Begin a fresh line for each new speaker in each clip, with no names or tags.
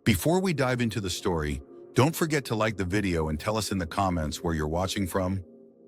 Before we dive into the story, don't forget to like the video and tell us in the comments where you're watching from.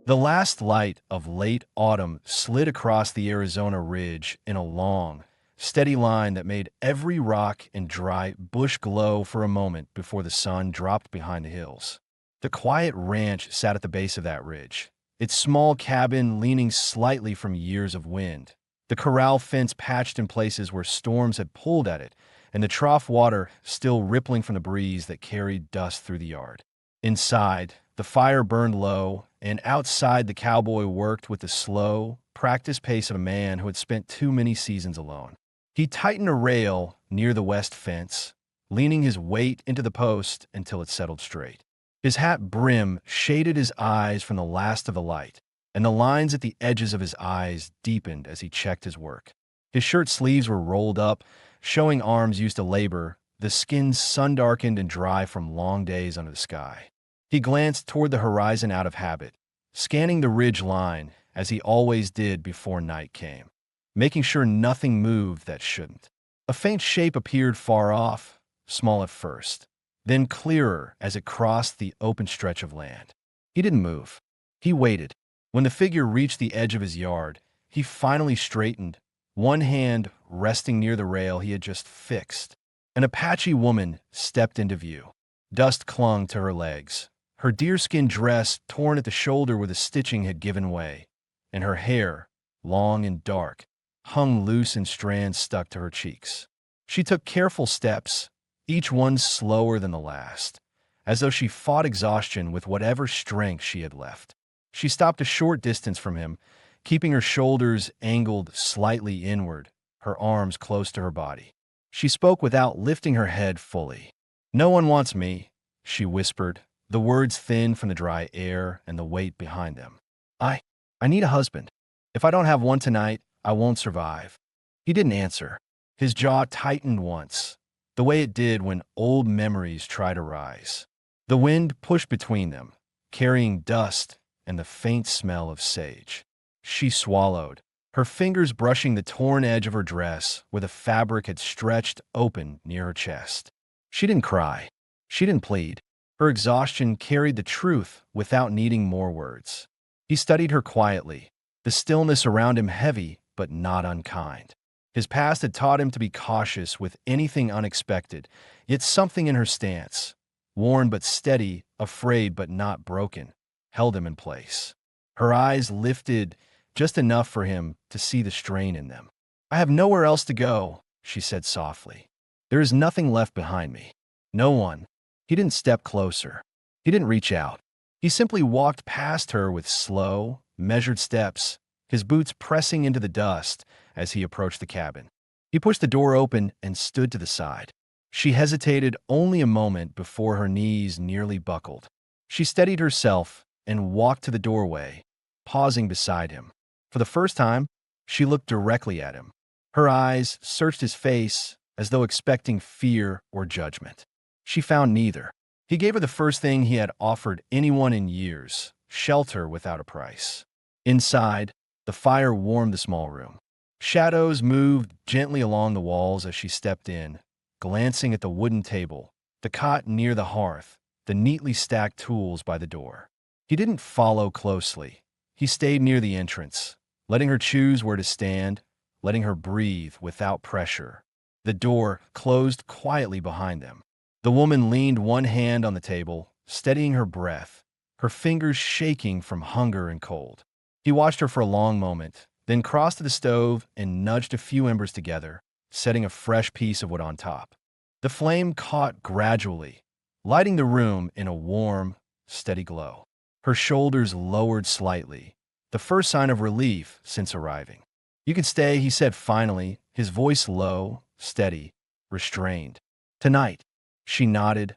The last light of late autumn slid across the Arizona ridge in a long, steady line that made every rock and dry bush glow for a moment before the sun dropped behind the hills. The quiet ranch sat at the base of that ridge, its small cabin leaning slightly from years of wind. The corral fence patched in places where storms had pulled at it, and the trough water still rippling from the breeze that carried dust through the yard. Inside, the fire burned low, and outside the cowboy worked with the slow, practiced pace of a man who had spent too many seasons alone. He tightened a rail near the west fence, leaning his weight into the post until it settled straight. His hat brim shaded his eyes from the last of the light, and the lines at the edges of his eyes deepened as he checked his work. His shirt sleeves were rolled up, showing arms used to labor, the skin sun-darkened and dry from long days under the sky. He glanced toward the horizon out of habit, scanning the ridge line as he always did before night came, making sure nothing moved that shouldn't. A faint shape appeared far off, small at first, then clearer as it crossed the open stretch of land. He didn't move. He waited. When the figure reached the edge of his yard, he finally straightened, one hand resting near the rail he had just fixed. An Apache woman stepped into view. Dust clung to her legs, her deerskin dress torn at the shoulder where the stitching had given way, and her hair, long and dark, hung loose in strands stuck to her cheeks. She took careful steps, each one slower than the last, as though she fought exhaustion with whatever strength she had left. She stopped a short distance from him, keeping her shoulders angled slightly inward, her arms close to her body. She spoke without lifting her head fully. "No one wants me," she whispered, the words thin from the dry air and the weight behind them. I need a husband. If I don't have one tonight, I won't survive." He didn't answer. His jaw tightened once, the way it did when old memories try to rise. The wind pushed between them, carrying dust and the faint smell of sage. She swallowed, her fingers brushing the torn edge of her dress where the fabric had stretched open near her chest. She didn't cry. She didn't plead. Her exhaustion carried the truth without needing more words. He studied her quietly, the stillness around him heavy but not unkind. His past had taught him to be cautious with anything unexpected, yet something in her stance, worn but steady, afraid but not broken, held him in place. Her eyes lifted just enough for him to see the strain in them. "I have nowhere else to go," she said softly. "There is nothing left behind me. No one." He didn't step closer. He didn't reach out. He simply walked past her with slow, measured steps, his boots pressing into the dust as he approached the cabin. He pushed the door open and stood to the side. She hesitated only a moment before her knees nearly buckled. She steadied herself and walked to the doorway, pausing beside him. For the first time, she looked directly at him. Her eyes searched his face as though expecting fear or judgment. She found neither. He gave her the first thing he had offered anyone in years, shelter without a price. Inside, the fire warmed the small room. Shadows moved gently along the walls as she stepped in, glancing at the wooden table, the cot near the hearth, the neatly stacked tools by the door. He didn't follow closely. He stayed near the entrance, letting her choose where to stand, letting her breathe without pressure. The door closed quietly behind them. The woman leaned one hand on the table, steadying her breath, her fingers shaking from hunger and cold. He watched her for a long moment, then crossed to the stove and nudged a few embers together, setting a fresh piece of wood on top. The flame caught gradually, lighting the room in a warm, steady glow. Her shoulders lowered slightly, the first sign of relief since arriving. "You can stay," he said finally, his voice low, steady, restrained. "Tonight." She nodded,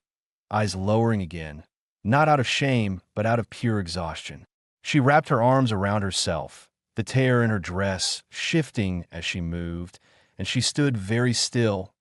eyes lowering again, not out of shame, but out of pure exhaustion. She wrapped her arms around herself, the tear in her dress shifting as she moved, and she stood very still,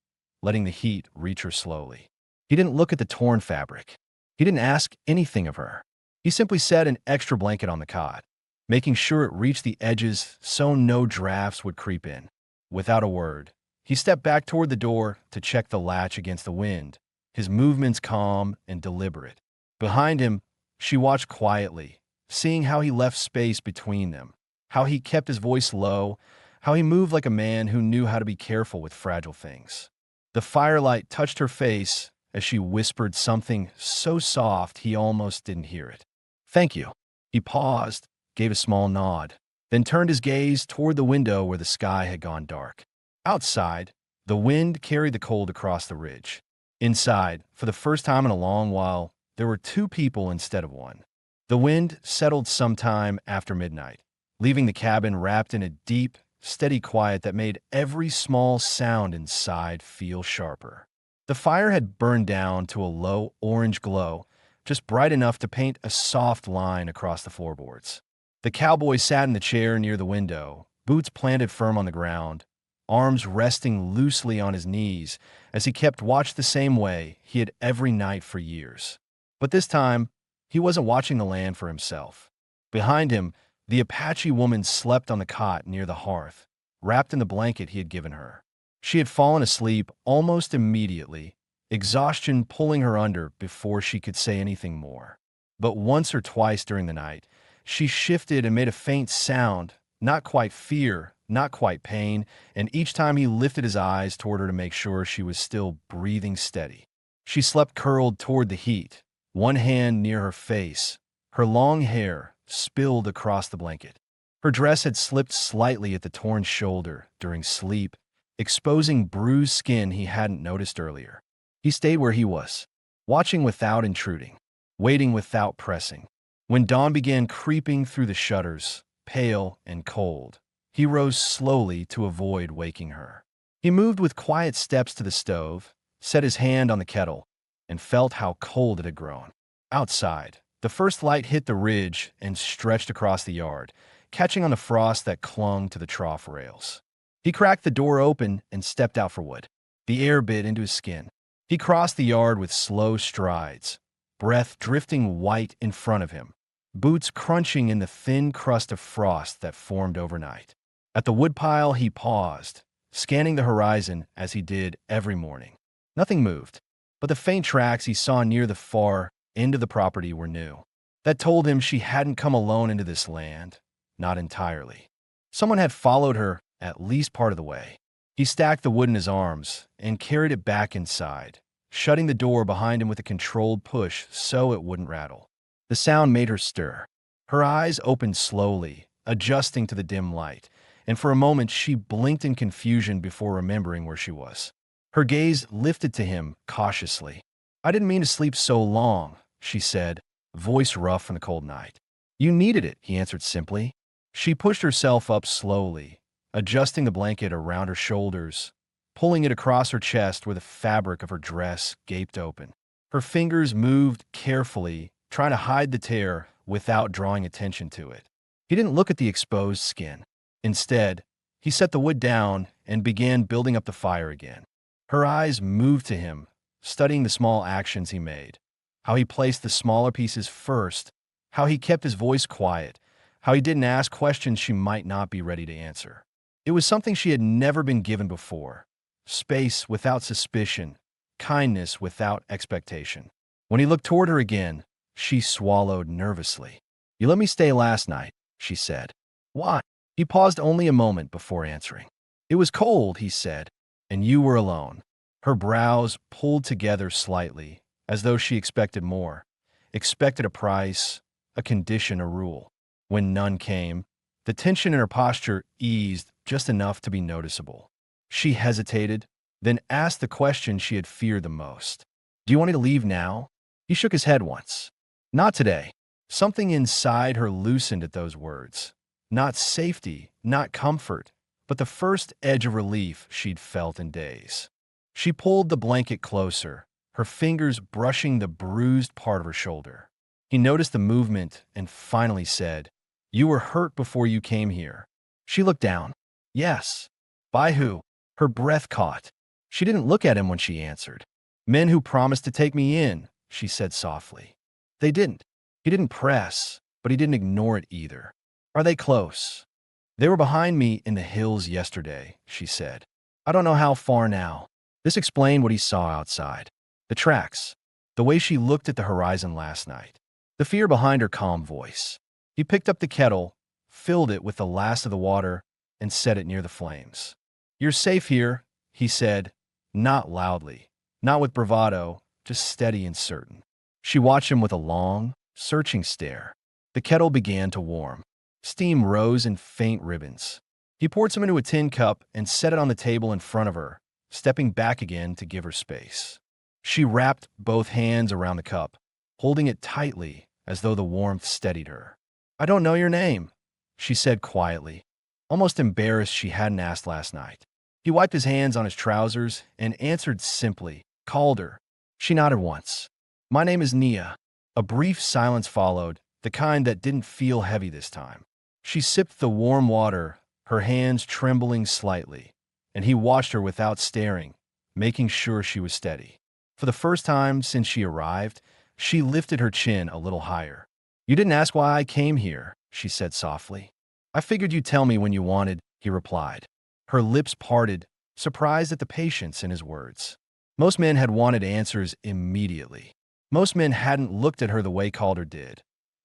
letting the heat reach her slowly. He didn't look at the torn fabric. He didn't ask anything of her. He simply set an extra blanket on the cot, making sure it reached the edges so no drafts would creep in. Without a word, he stepped back toward the door to check the latch against the wind, his movements calm and deliberate. Behind him, she watched quietly, seeing how he left space between them, how he kept his voice low, how he moved like a man who knew how to be careful with fragile things. The firelight touched her face as she whispered something so soft he almost didn't hear it. "Thank you." He paused, gave a small nod, then turned his gaze toward the window where the sky had gone dark. Outside, the wind carried the cold across the ridge. Inside, for the first time in a long while, there were two people instead of one. The wind settled sometime after midnight, leaving the cabin wrapped in a deep, steady quiet that made every small sound inside feel sharper. The fire had burned down to a low orange glow, just bright enough to paint a soft line across the floorboards. The cowboy sat in the chair near the window, boots planted firm on the ground, arms resting loosely on his knees as he kept watch the same way he had every night for years. But this time, he wasn't watching the land for himself. Behind him, the Apache woman slept on the cot near the hearth, wrapped in the blanket he had given her. She had fallen asleep almost immediately, exhaustion pulling her under before she could say anything more. But once or twice during the night, she shifted and made a faint sound, not quite fear, not quite pain, and each time he lifted his eyes toward her to make sure she was still breathing steady. She slept curled toward the heat, one hand near her face, her long hair spilled across the blanket. Her dress had slipped slightly at the torn shoulder during sleep, exposing bruised skin he hadn't noticed earlier. He stayed where he was, watching without intruding, waiting without pressing. When dawn began creeping through the shutters, pale and cold, he rose slowly to avoid waking her. He moved with quiet steps to the stove, set his hand on the kettle, and felt how cold it had grown. Outside, the first light hit the ridge and stretched across the yard, catching on the frost that clung to the trough rails. He cracked the door open and stepped out for wood. The air bit into his skin. He crossed the yard with slow strides, breath drifting white in front of him, boots crunching in the thin crust of frost that formed overnight. At the woodpile, he paused, scanning the horizon as he did every morning. Nothing moved, but the faint tracks he saw near the far end of the property were new. That told him she hadn't come alone into this land, not entirely. Someone had followed her at least part of the way. He stacked the wood in his arms and carried it back inside, shutting the door behind him with a controlled push so it wouldn't rattle. The sound made her stir. Her eyes opened slowly, adjusting to the dim light, and for a moment she blinked in confusion before remembering where she was. Her gaze lifted to him cautiously. "I didn't mean to sleep so long," she said, voice rough from the cold night. "You needed it," he answered simply. She pushed herself up slowly, adjusting the blanket around her shoulders, pulling it across her chest where the fabric of her dress gaped open. Her fingers moved carefully, trying to hide the tear without drawing attention to it. He didn't look at the exposed skin. Instead, he set the wood down and began building up the fire again. Her eyes moved to him, studying the small actions he made, how he placed the smaller pieces first, how he kept his voice quiet, how he didn't ask questions she might not be ready to answer. It was something she had never been given before. Space without suspicion, kindness without expectation. When he looked toward her again, she swallowed nervously. "You let me stay last night," she said. "Why?" He paused only a moment before answering. "It was cold," he said, "and you were alone." Her brows pulled together slightly, as though she expected more, expected a price, a condition, a rule. When none came, the tension in her posture eased just enough to be noticeable. She hesitated, then asked the question she had feared the most. "Do you want me to leave now?" He shook his head once. "Not today." Something inside her loosened at those words. Not safety, not comfort, but the first edge of relief she'd felt in days. She pulled the blanket closer, her fingers brushing the bruised part of her shoulder. He noticed the movement and finally said, "You were hurt before you came here." She looked down. "Yes." "By who?" Her breath caught. She didn't look at him when she answered. "Men who promised to take me in," she said softly. "They didn't." He didn't press, but he didn't ignore it either. "Are they close?" "They were behind me in the hills yesterday," she said. "I don't know how far now." This explained what he saw outside. The tracks. The way she looked at the horizon last night. The fear behind her calm voice. He picked up the kettle, filled it with the last of the water, and set it near the flames. "You're safe here," he said, not loudly, not with bravado, just steady and certain. She watched him with a long, searching stare. The kettle began to warm. Steam rose in faint ribbons. He poured some into a tin cup and set it on the table in front of her, stepping back again to give her space. She wrapped both hands around the cup, holding it tightly as though the warmth steadied her. "I don't know your name," she said quietly, almost embarrassed she hadn't asked last night. He wiped his hands on his trousers and answered simply, "Calder." She nodded once. "My name is Nia." A brief silence followed, the kind that didn't feel heavy this time. She sipped the warm water, her hands trembling slightly, and he watched her without staring, making sure she was steady. For the first time since she arrived, she lifted her chin a little higher. "You didn't ask why I came here," she said softly. "I figured you'd tell me when you wanted," he replied. Her lips parted, surprised at the patience in his words. Most men had wanted answers immediately. Most men hadn't looked at her the way Calder did.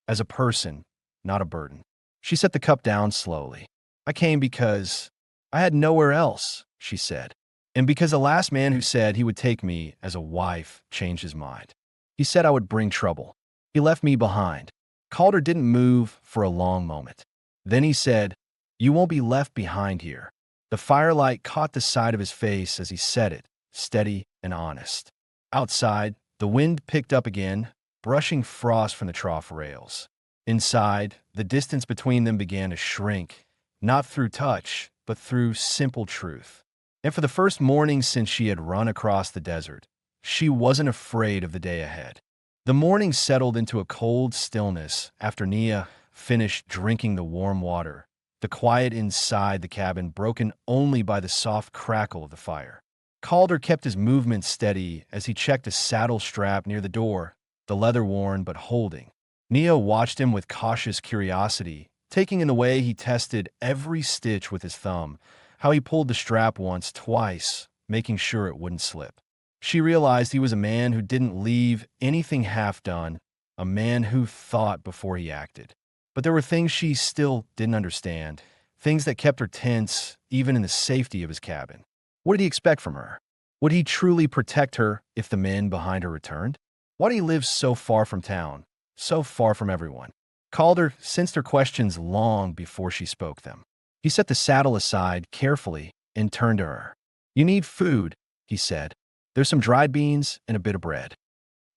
As a person, not a burden. She set the cup down slowly. "I came because I had nowhere else," she said. "And because the last man who said he would take me as a wife changed his mind. He said I would bring trouble. He left me behind." Calder didn't move for a long moment. Then he said, "You won't be left behind here." The firelight caught the side of his face as he said it, steady and honest. Outside, the wind picked up again, brushing frost from the trough rails. Inside, the distance between them began to shrink, not through touch, but through simple truth. And for the first morning since she had run across the desert, she wasn't afraid of the day ahead. The morning settled into a cold stillness after Nia finished drinking the warm water, the quiet inside the cabin broken only by the soft crackle of the fire. Calder kept his movements steady as he checked a saddle strap near the door, the leather worn but holding. Nia watched him with cautious curiosity, taking in the way he tested every stitch with his thumb, how he pulled the strap once, twice, making sure it wouldn't slip. She realized he was a man who didn't leave anything half done, a man who thought before he acted. But there were things she still didn't understand, things that kept her tense even in the safety of his cabin. What did he expect from her? Would he truly protect her if the men behind her returned? Why did he live so far from town, so far from everyone? Calder sensed her questions long before she spoke them. He set the saddle aside carefully and turned to her. "You need food," he said. "There's some dried beans and a bit of bread."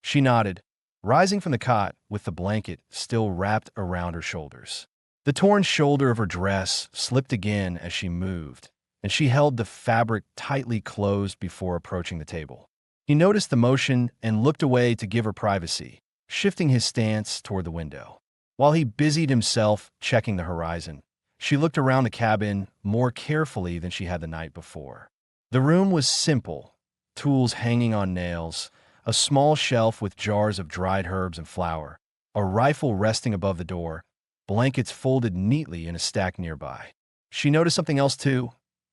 She nodded, rising from the cot with the blanket still wrapped around her shoulders. The torn shoulder of her dress slipped again as she moved, and she held the fabric tightly closed before approaching the table. He noticed the motion and looked away to give her privacy, shifting his stance toward the window. While he busied himself checking the horizon, she looked around the cabin more carefully than she had the night before. The room was simple, tools hanging on nails, a small shelf with jars of dried herbs and flour, a rifle resting above the door, blankets folded neatly in a stack nearby. She noticed something else too.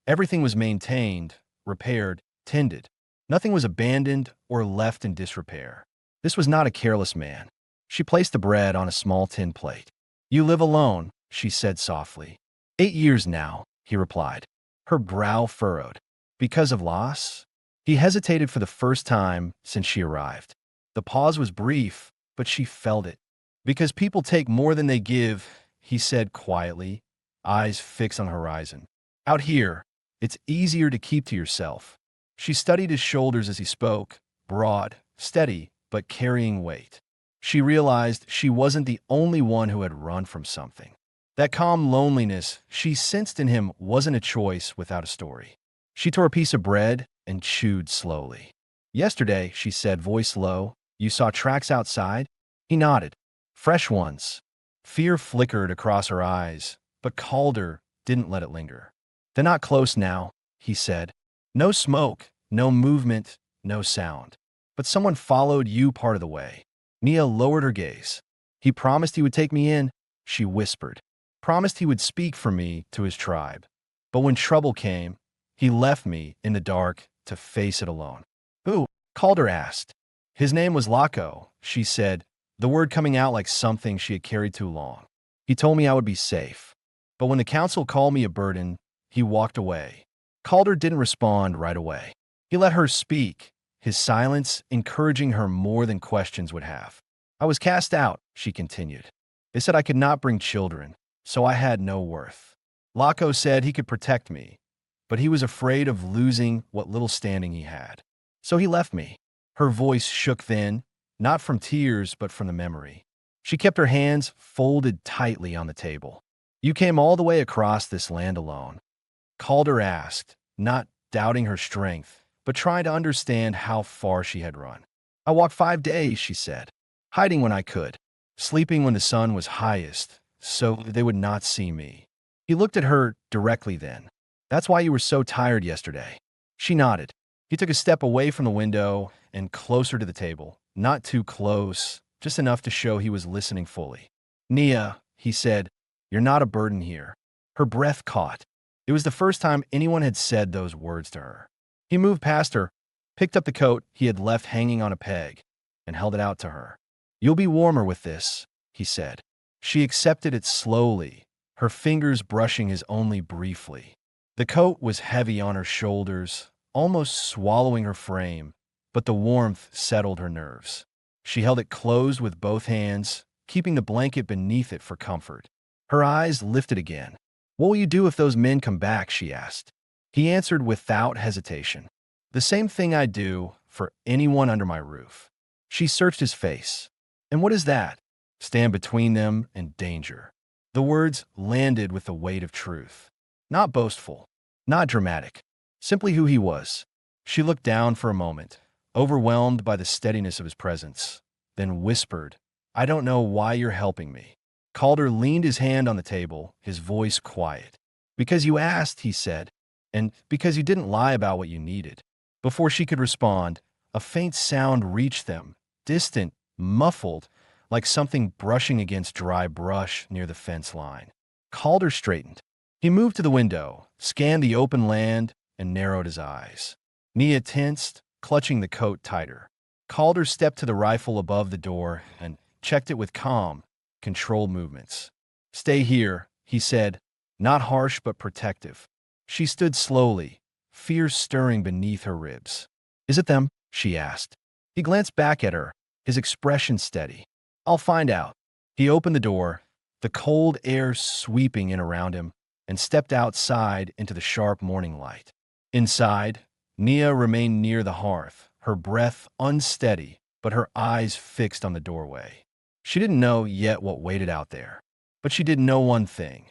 Everything was maintained, repaired, tended. Nothing was abandoned or left in disrepair. This was not a careless man. She placed the bread on a small tin plate. "You live alone," she said softly. "8 years now," he replied. Her brow furrowed. "Because of loss?" He hesitated for the first time since she arrived. The pause was brief, but she felt it. "Because people take more than they give," he said quietly, eyes fixed on the horizon. "Out here, it's easier to keep to yourself." She studied his shoulders as he spoke, broad, steady, but carrying weight. She realized she wasn't the only one who had run from something. That calm loneliness she sensed in him wasn't a choice without a story. She tore a piece of bread and chewed slowly. "Yesterday," she said, voice low, "you saw tracks outside?" He nodded. "Fresh ones." Fear flickered across her eyes, but Calder didn't let it linger. "They're not close now," he said. "No smoke, no movement, no sound. But someone followed you part of the way." Nia lowered her gaze. "He promised he would take me in," she whispered. "Promised he would speak for me to his tribe. But when trouble came, he left me in the dark to face it alone." "Who?" Calder asked. His name was Laco, she said, the word coming out like something she had carried too long. He told me I would be safe. But when the council called me a burden, he walked away. Calder didn't respond right away. He let her speak, his silence encouraging her more than questions would have. I was cast out, she continued. They said I could not bring children, so I had no worth. Laco said he could protect me, but he was afraid of losing what little standing he had. So he left me. Her voice shook then, not from tears, but from the memory. She kept her hands folded tightly on the table. You came all the way across this land alone? Calder asked, not doubting her strength, but trying to understand how far she had run. I walked 5 days, she said, hiding when I could, sleeping when the sun was highest, so they would not see me. He looked at her directly then. That's why you were so tired yesterday. She nodded. He took a step away from the window and closer to the table, not too close, just enough to show he was listening fully. Nia, he said, you're not a burden here. Her breath caught. It was the first time anyone had said those words to her. He moved past her, picked up the coat he had left hanging on a peg, and held it out to her. You'll be warmer with this, he said. She accepted it slowly, her fingers brushing his only briefly. The coat was heavy on her shoulders, almost swallowing her frame, but the warmth settled her nerves. She held it closed with both hands, keeping the blanket beneath it for comfort. Her eyes lifted again. What will you do if those men come back? She asked. He answered without hesitation. The same thing I'd do for anyone under my roof. She searched his face. And what is that? Stand between them and danger. The words landed with the weight of truth. Not boastful, not dramatic, simply who he was. She looked down for a moment, overwhelmed by the steadiness of his presence, then whispered, I don't know why you're helping me. Calder leaned his hand on the table, his voice quiet. Because you asked, he said, and because you didn't lie about what you needed. Before she could respond, a faint sound reached them, distant, muffled, like something brushing against dry brush near the fence line. Calder straightened. He moved to the window, scanned the open land, and narrowed his eyes. Nia tensed, clutching the coat tighter. Calder stepped to the rifle above the door and checked it with calm, controlled movements. Stay here, he said, not harsh but protective. She stood slowly, fear stirring beneath her ribs. Is it them? She asked. He glanced back at her, his expression steady. I'll find out. He opened the door, the cold air sweeping in around him, and stepped outside into the sharp morning light. Inside, Nia remained near the hearth, her breath unsteady, but her eyes fixed on the doorway. She didn't know yet what waited out there, but she did know one thing.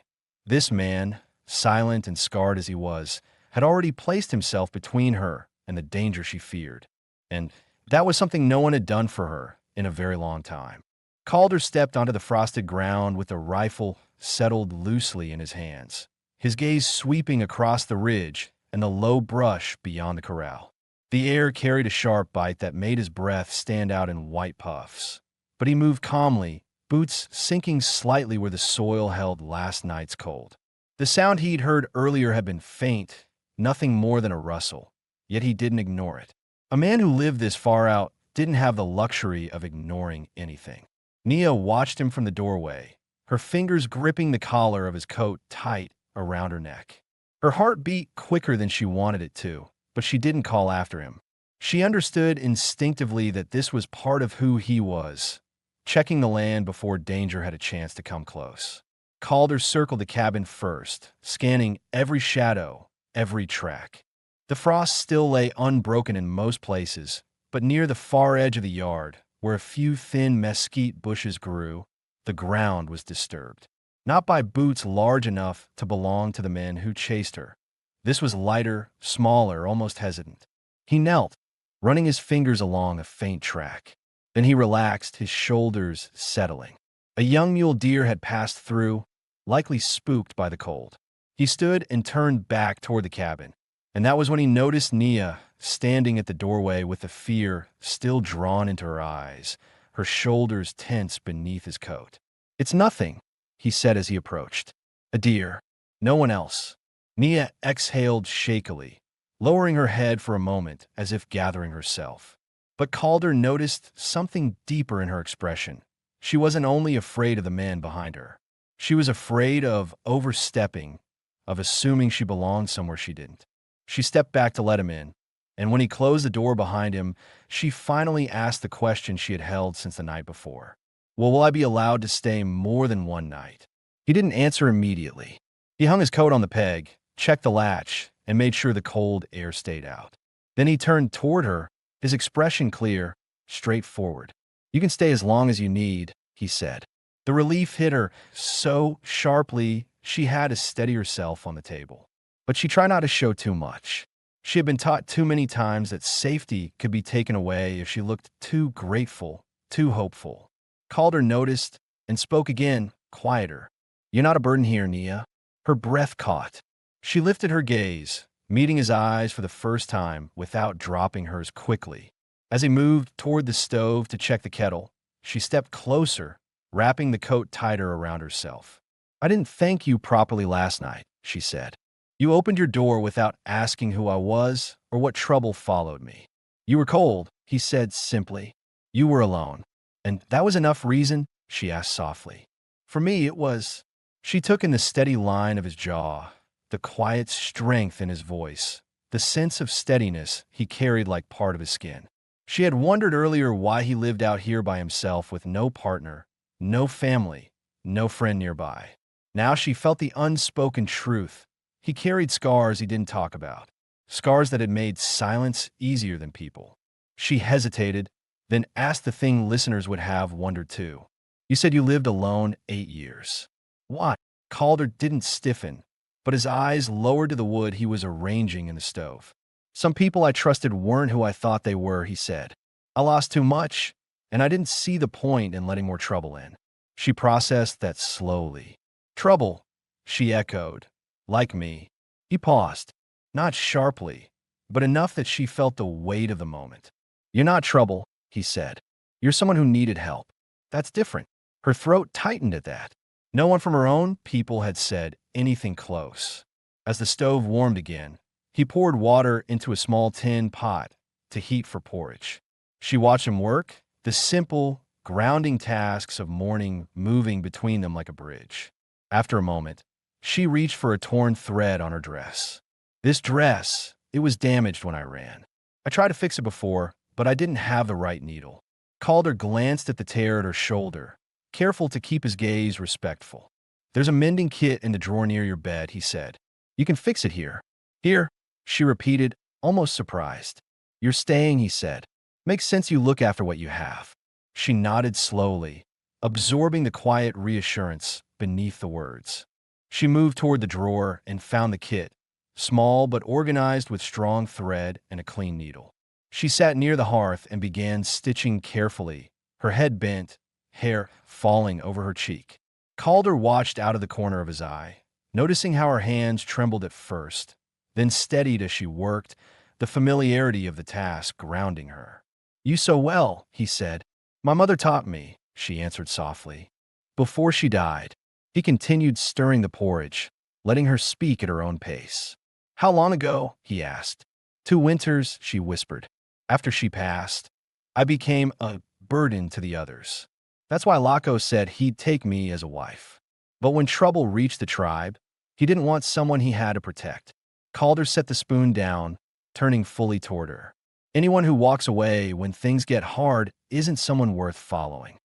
This man, silent and scarred as he was, had already placed himself between her and the danger she feared. And that was something no one had done for her in a very long time. Calder stepped onto the frosted ground with the rifle settled loosely in his hands, his gaze sweeping across the ridge and the low brush beyond the corral. The air carried a sharp bite that made his breath stand out in white puffs. But he moved calmly, boots sinking slightly where the soil held last night's cold. The sound he'd heard earlier had been faint, nothing more than a rustle, yet he didn't ignore it. A man who lived this far out didn't have the luxury of ignoring anything. Nia watched him from the doorway, her fingers gripping the collar of his coat tight around her neck. Her heart beat quicker than she wanted it to, but she didn't call after him. She understood instinctively that this was part of who he was, checking the land before danger had a chance to come close. Calder circled the cabin first, scanning every shadow, every track. The frost still lay unbroken in most places, but near the far edge of the yard, where a few thin mesquite bushes grew, the ground was disturbed. Not by boots large enough to belong to the men who chased her. This was lighter, smaller, almost hesitant. He knelt, running his fingers along a faint track. Then he relaxed, his shoulders settling. A young mule deer had passed through, likely spooked by the cold. He stood and turned back toward the cabin, and that was when he noticed Nia standing at the doorway with the fear still drawn into her eyes, her shoulders tense beneath his coat. It's nothing, he said as he approached. A deer. No one else. Nia exhaled shakily, lowering her head for a moment as if gathering herself. But Calder noticed something deeper in her expression. She wasn't only afraid of the man behind her. She was afraid of overstepping, of assuming she belonged somewhere she didn't. She stepped back to let him in, and when he closed the door behind him, she finally asked the question she had held since the night before. Well, will I be allowed to stay more than one night? He didn't answer immediately. He hung his coat on the peg, checked the latch, and made sure the cold air stayed out. Then he turned toward her, his expression clear, straightforward. You can stay as long as you need, he said. The relief hit her so sharply she had to steady herself on the table. But she tried not to show too much. She had been taught too many times that safety could be taken away if she looked too grateful, too hopeful. Calder noticed and spoke again, quieter. You're not a burden here, Nia. Her breath caught. She lifted her gaze, meeting his eyes for the first time without dropping hers quickly. As he moved toward the stove to check the kettle, she stepped closer, wrapping the coat tighter around herself. I didn't thank you properly last night, she said. You opened your door without asking who I was or what trouble followed me. You were cold, he said simply. You were alone. And that was enough reason, she asked softly. For me, it was. She took in the steady line of his jaw, the quiet strength in his voice, the sense of steadiness he carried like part of his skin. She had wondered earlier why he lived out here by himself with no partner, no family, no friend nearby. Now she felt the unspoken truth. He carried scars he didn't talk about, scars that had made silence easier than people. She hesitated, then asked the thing listeners would have wondered too. You said you lived alone 8 years. What? Calder didn't stiffen, but his eyes lowered to the wood he was arranging in the stove. Some people I trusted weren't who I thought they were, he said. I lost too much, and I didn't see the point in letting more trouble in. She processed that slowly. Trouble, she echoed. Like me. He paused, not sharply, but enough that she felt the weight of the moment. You're not trouble, he said. You're someone who needed help. That's different. Her throat tightened at that. No one from her own people had said anything close. As the stove warmed again, he poured water into a small tin pot to heat for porridge. She watched him work, the simple, grounding tasks of morning moving between them like a bridge. After a moment, she reached for a torn thread on her dress. This dress, it was damaged when I ran. I tried to fix it before, but I didn't have the right needle. Calder glanced at the tear at her shoulder, careful to keep his gaze respectful. There's a mending kit in the drawer near your bed, he said. You can fix it here. Here, she repeated, almost surprised. You're staying, he said. Makes sense you look after what you have. She nodded slowly, absorbing the quiet reassurance beneath the words. She moved toward the drawer and found the kit, small but organized with strong thread and a clean needle. She sat near the hearth and began stitching carefully, her head bent, hair falling over her cheek. Calder watched out of the corner of his eye, noticing how her hands trembled at first, then steadied as she worked, the familiarity of the task grounding her. You sew well, he said. My mother taught me, she answered softly. Before she died. He continued stirring the porridge, letting her speak at her own pace. How long ago? He asked. 2 winters, she whispered. After she passed, I became a burden to the others. That's why Laco said he'd take me as a wife. But when trouble reached the tribe, he didn't want someone he had to protect. Calder set the spoon down, turning fully toward her. Anyone who walks away when things get hard isn't someone worth following.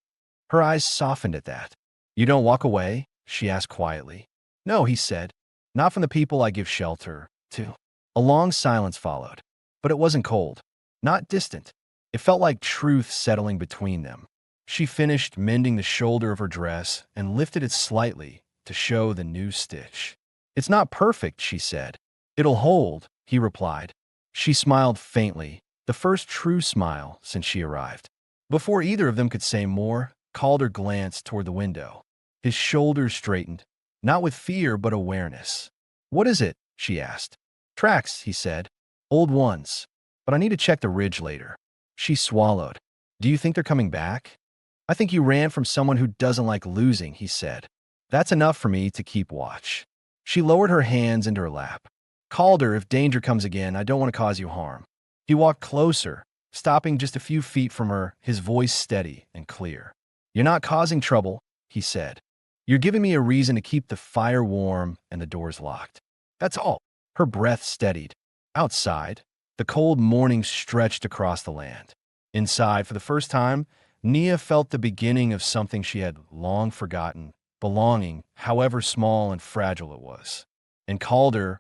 Her eyes softened at that. You don't walk away? She asked quietly. No, he said. Not from the people I give shelter to. A long silence followed, but it wasn't cold, not distant. It felt like truth settling between them. She finished mending the shoulder of her dress and lifted it slightly to show the new stitch. It's not perfect, she said. It'll hold, he replied. She smiled faintly, the first true smile since she arrived. Before either of them could say more, Calder glanced toward the window. His shoulders straightened, not with fear but awareness. What is it? She asked. Tracks, he said. Old ones. But I need to check the ridge later. She swallowed. Do you think they're coming back? I think you ran from someone who doesn't like losing, he said. That's enough for me to keep watch. She lowered her hands into her lap. Calder, if danger comes again, I don't want to cause you harm. He walked closer, stopping just a few feet from her, his voice steady and clear. "You're not causing trouble," he said. "You're giving me a reason to keep the fire warm and the doors locked. That's all." Her breath steadied. Outside, the cold morning stretched across the land. Inside, for the first time, Nia felt the beginning of something she had long forgotten, belonging, however small and fragile it was. And Calder,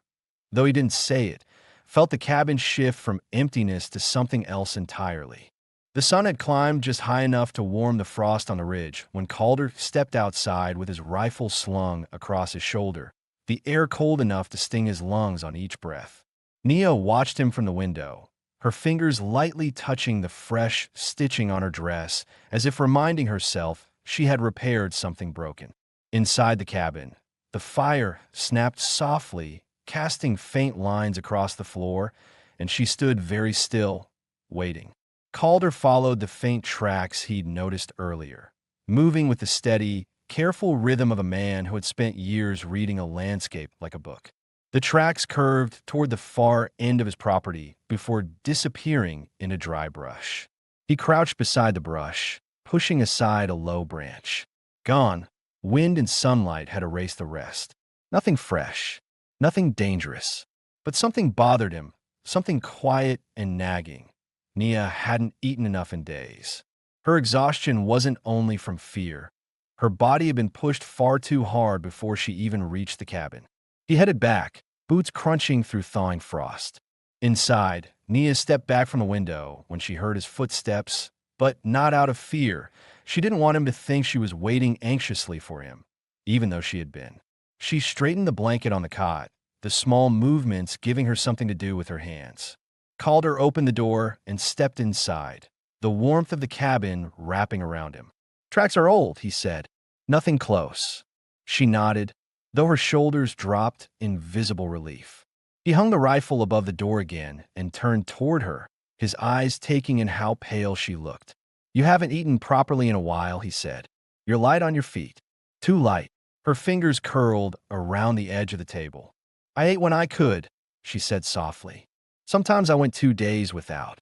though he didn't say it, felt the cabin shift from emptiness to something else entirely. The sun had climbed just high enough to warm the frost on the ridge when Calder stepped outside with his rifle slung across his shoulder, the air cold enough to sting his lungs on each breath. Nia watched him from the window, her fingers lightly touching the fresh stitching on her dress, as if reminding herself she had repaired something broken. Inside the cabin, the fire snapped softly, casting faint lines across the floor, and she stood very still, waiting. Calder followed the faint tracks he'd noticed earlier, moving with the steady, careful rhythm of a man who had spent years reading a landscape like a book. The tracks curved toward the far end of his property before disappearing into dry brush. He crouched beside the brush, pushing aside a low branch. Gone, wind and sunlight had erased the rest. Nothing fresh, nothing dangerous, but something bothered him, something quiet and nagging. Nia hadn't eaten enough in days. Her exhaustion wasn't only from fear. Her body had been pushed far too hard before she even reached the cabin. He headed back, boots crunching through thawing frost. Inside, Nia stepped back from the window when she heard his footsteps, but not out of fear. She didn't want him to think she was waiting anxiously for him, even though she had been. She straightened the blanket on the cot, the small movements giving her something to do with her hands. Calder opened the door and stepped inside, the warmth of the cabin wrapping around him. "Tracks are old," he said. "Nothing close." She nodded, though her shoulders dropped in visible relief. He hung the rifle above the door again and turned toward her, his eyes taking in how pale she looked. "You haven't eaten properly in a while," he said. "You're light on your feet." Too light. Her fingers curled around the edge of the table. "I ate when I could," she said softly. "Sometimes I went 2 days without."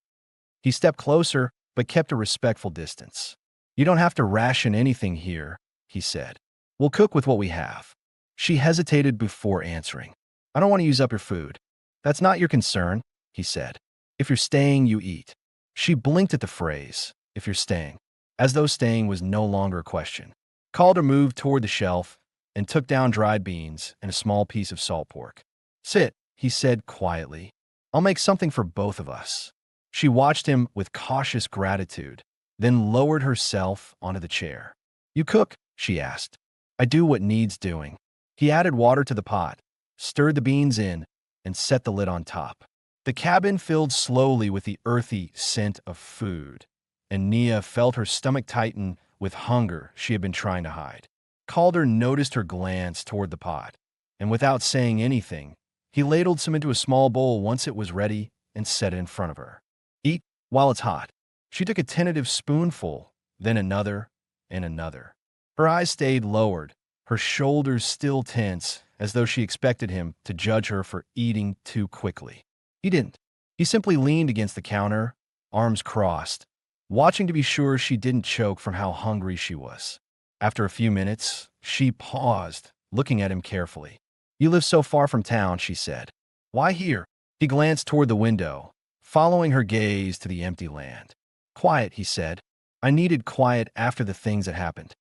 He stepped closer, but kept a respectful distance. "You don't have to ration anything here," he said. "We'll cook with what we have." She hesitated before answering. "I don't want to use up your food." "That's not your concern," he said. "If you're staying, you eat." She blinked at the phrase, "if you're staying," as though staying was no longer a question. Calder moved toward the shelf and took down dried beans and a small piece of salt pork. "Sit," he said quietly. "I'll make something for both of us." She watched him with cautious gratitude, then lowered herself onto the chair. "You cook?" she asked. "I do what needs doing." He added water to the pot, stirred the beans in, and set the lid on top. The cabin filled slowly with the earthy scent of food, and Nia felt her stomach tighten with hunger she had been trying to hide. Calder noticed her glance toward the pot, and without saying anything, he ladled some into a small bowl once it was ready and set it in front of her. "Eat while it's hot." She took a tentative spoonful, then another and another. Her eyes stayed lowered, her shoulders still tense, as though she expected him to judge her for eating too quickly. He didn't. He simply leaned against the counter, arms crossed, watching to be sure she didn't choke from how hungry she was. After a few minutes, she paused, looking at him carefully. "You live so far from town," she said. "Why here?" He glanced toward the window, following her gaze to the empty land. "Quiet," he said. "I needed quiet after the things that happened."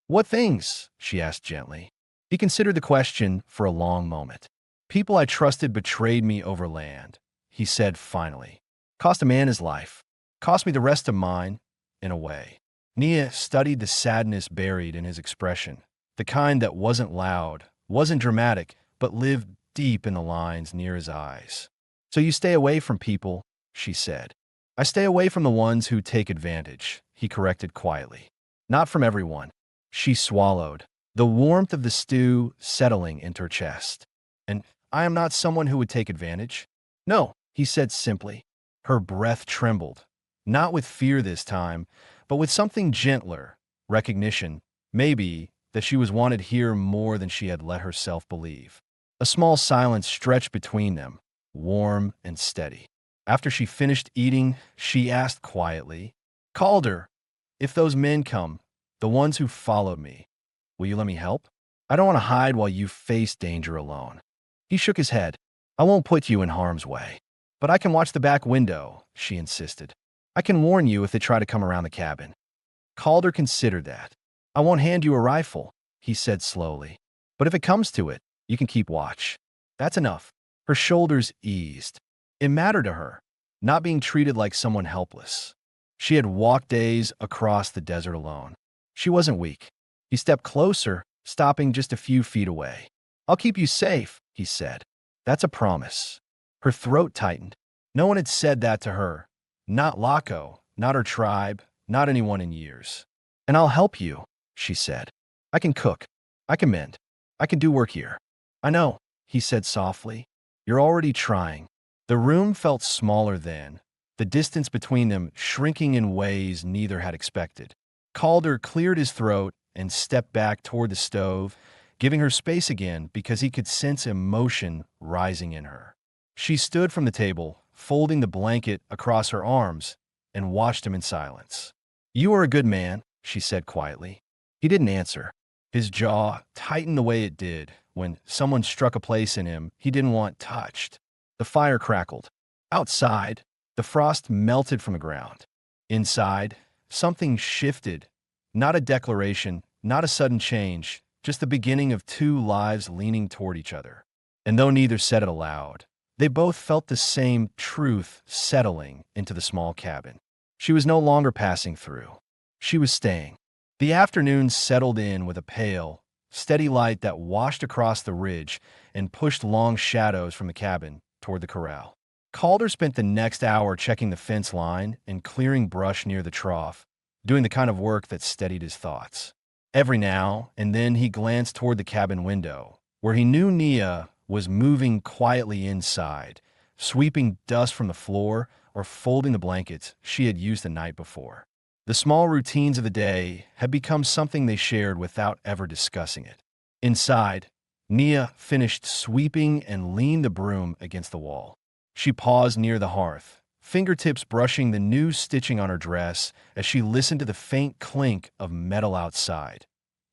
"What things?" she asked gently. He considered the question for a long moment. "People I trusted betrayed me over land," he said finally. "Cost a man his life. Cost me the rest of mine, in a way." Nia studied the sadness buried in his expression, the kind that wasn't loud, wasn't dramatic, but lived deep in the lines near his eyes. "So you stay away from people," she said. "I stay away from the ones who take advantage," he corrected quietly. "Not from everyone." She swallowed, the warmth of the stew settling into her chest. "And I am not someone who would take advantage." "No," he said simply. Her breath trembled, not with fear this time, but with something gentler, recognition, maybe, that she was wanted here more than she had let herself believe. A small silence stretched between them, warm and steady. After she finished eating, she asked quietly, Calder, if those men come, the ones who followed me, will you let me help? I don't want to hide while you face danger alone. He shook his head. I won't put you in harm's way. But I can watch the back window, she insisted. I can warn you if they try to come around the cabin. Calder considered that. I won't hand you a rifle, he said slowly. But if it comes to it, you can keep watch. That's enough. Her shoulders eased. It mattered to her, not being treated like someone helpless. She had walked days across the desert alone. She wasn't weak. He stepped closer, stopping just a few feet away. I'll keep you safe, he said. That's a promise. Her throat tightened. No one had said that to her. Not Laco, not her tribe, not anyone in years. And I'll help you, she said. I can cook. I can mend. I can do work here. I know, he said softly. You're already trying. The room felt smaller then, the distance between them shrinking in ways neither had expected. Calder cleared his throat and stepped back toward the stove, giving her space again because he could sense emotion rising in her. She stood from the table, folding the blanket across her arms, and watched him in silence. You are a good man, she said quietly. He didn't answer. His jaw tightened the way it did when someone struck a place in him he didn't want touched. The fire crackled. Outside, the frost melted from the ground. Inside, something shifted. Not a declaration, not a sudden change, just the beginning of two lives leaning toward each other. And though neither said it aloud, they both felt the same truth settling into the small cabin. She was no longer passing through. She was staying. The afternoon settled in with a pale, steady light that washed across the ridge and pushed long shadows from the cabin toward the corral. Calder spent the next hour checking the fence line and clearing brush near the trough, doing the kind of work that steadied his thoughts. Every now and then he glanced toward the cabin window, where he knew Nia was moving quietly inside, sweeping dust from the floor or folding the blankets she had used the night before. The small routines of the day had become something they shared without ever discussing it. Inside, Nia finished sweeping and leaned the broom against the wall. She paused near the hearth, fingertips brushing the new stitching on her dress as she listened to the faint clink of metal outside.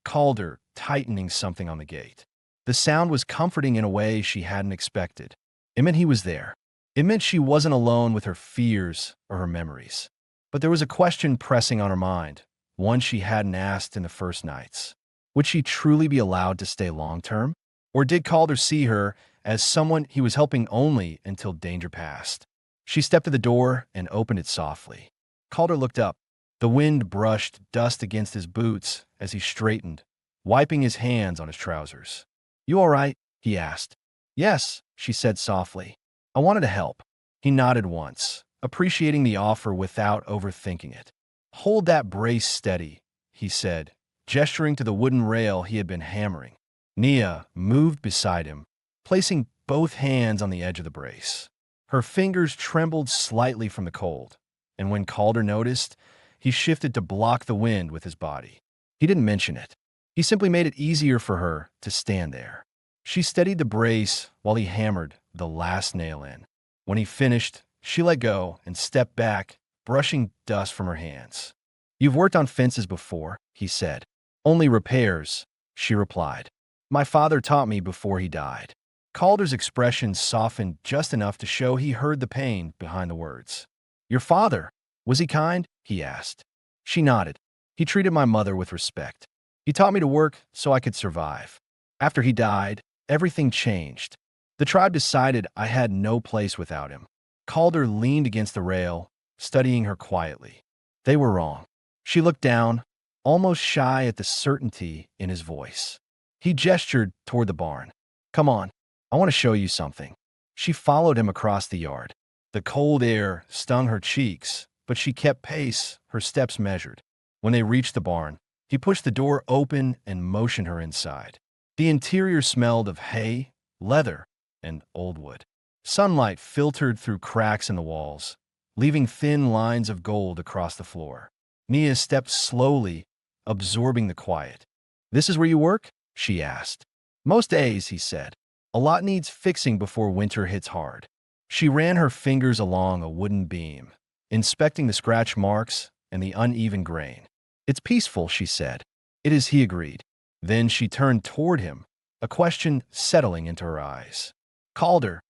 Calder tightening something on the gate. The sound was comforting in a way she hadn't expected. It meant he was there. It meant she wasn't alone with her fears or her memories. But there was a question pressing on her mind, one she hadn't asked in the first nights. Would she truly be allowed to stay long-term? Or did Calder see her as someone he was helping only until danger passed? She stepped to the door and opened it softly. Calder looked up. The wind brushed dust against his boots as he straightened, wiping his hands on his trousers. You all right? He asked. Yes, she said softly. I wanted to help. He nodded once, appreciating the offer without overthinking it. Hold that brace steady, he said, gesturing to the wooden rail he had been hammering. Nia moved beside him, placing both hands on the edge of the brace. Her fingers trembled slightly from the cold, and when Calder noticed, he shifted to block the wind with his body. He didn't mention it. He simply made it easier for her to stand there. She steadied the brace while he hammered the last nail in. When he finished, she let go and stepped back, brushing dust from her hands. You've worked on fences before, he said. Only repairs, she replied. My father taught me before he died. Calder's expression softened just enough to show he heard the pain behind the words. Your father? Was he kind? He asked. She nodded. He treated my mother with respect. He taught me to work so I could survive. After he died, everything changed. The tribe decided I had no place without him. Calder leaned against the rail, studying her quietly. They were wrong. She looked down, almost shy at the certainty in his voice. He gestured toward the barn. Come on, I want to show you something. She followed him across the yard. The cold air stung her cheeks, but she kept pace, her steps measured. When they reached the barn, he pushed the door open and motioned her inside. The interior smelled of hay, leather, and old wood. Sunlight filtered through cracks in the walls, leaving thin lines of gold across the floor. Nia stepped slowly, absorbing the quiet. This is where you work? She asked. Most days, he said. A lot needs fixing before winter hits hard. She ran her fingers along a wooden beam, inspecting the scratch marks and the uneven grain. "It's peaceful," she said. "It is," he agreed. Then she turned toward him, a question settling into her eyes. "Calder,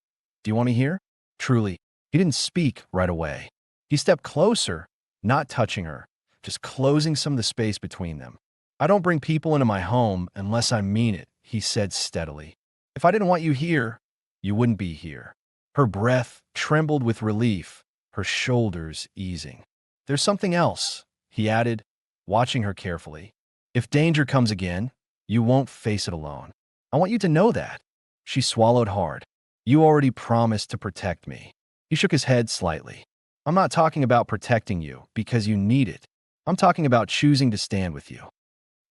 do you want me here?" Truly, he didn't speak right away. He stepped closer, not touching her, just closing some of the space between them. "I don't bring people into my home unless I mean it," he said steadily. "If I didn't want you here, you wouldn't be here." Her breath trembled with relief, her shoulders easing. "There's something else," he added, watching her carefully. "If danger comes again, you won't face it alone. I want you to know that." She swallowed hard. "You already promised to protect me." He shook his head slightly. "I'm not talking about protecting you because you need it. I'm talking about choosing to stand with you."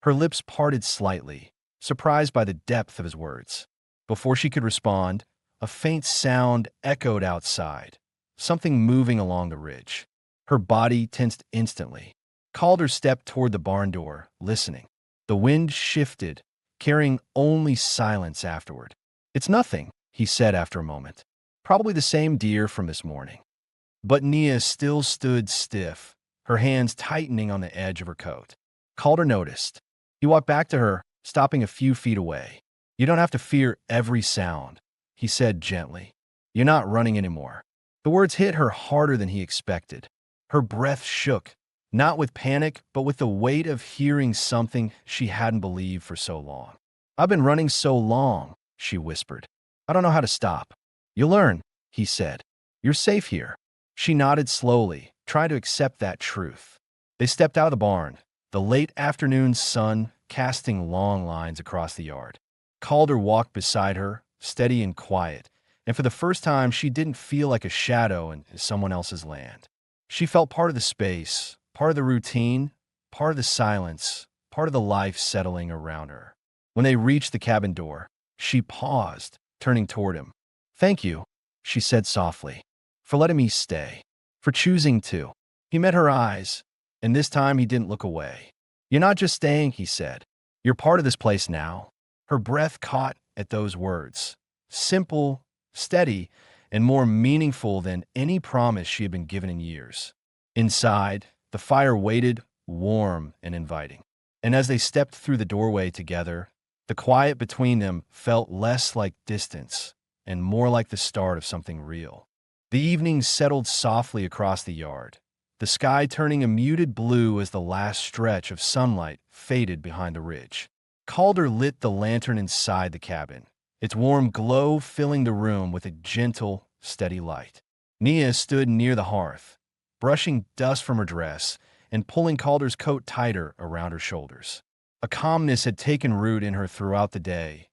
Her lips parted slightly, surprised by the depth of his words. Before she could respond, a faint sound echoed outside, something moving along the ridge. Her body tensed instantly. Calder stepped toward the barn door, listening. The wind shifted, carrying only silence afterward. "It's nothing," he said after a moment. "Probably the same deer from this morning." But Nia still stood stiff, her hands tightening on the edge of her coat. Calder noticed. He walked back to her, stopping a few feet away. "You don't have to fear every sound," he said gently. "You're not running anymore." The words hit her harder than he expected. Her breath shook, not with panic, but with the weight of hearing something she hadn't believed for so long. "I've been running so long," she whispered. "I don't know how to stop." "You'll learn," he said. "You're safe here." She nodded slowly, trying to accept that truth. They stepped out of the barn, the late afternoon sun casting long lines across the yard. Calder walked beside her, steady and quiet, and for the first time she didn't feel like a shadow in someone else's land. She felt part of the space, part of the routine, part of the silence, part of the life settling around her. When they reached the cabin door, she paused, turning toward him. "Thank you," she said softly, "for letting me stay, for choosing to." He met her eyes, and this time he didn't look away. "You're not just staying," he said. "You're part of this place now." Her breath caught at those words. Simple, steady, and more meaningful than any promise she had been given in years. Inside, the fire waited, warm and inviting. And as they stepped through the doorway together, the quiet between them felt less like distance and more like the start of something real. The evening settled softly across the yard, the sky turning a muted blue as the last stretch of sunlight faded behind the ridge. Calder lit the lantern inside the cabin, its warm glow filling the room with a gentle, steady light. Nia stood near the hearth, brushing dust from her dress and pulling Calder's coat tighter around her shoulders. A calmness had taken root in her throughout the day,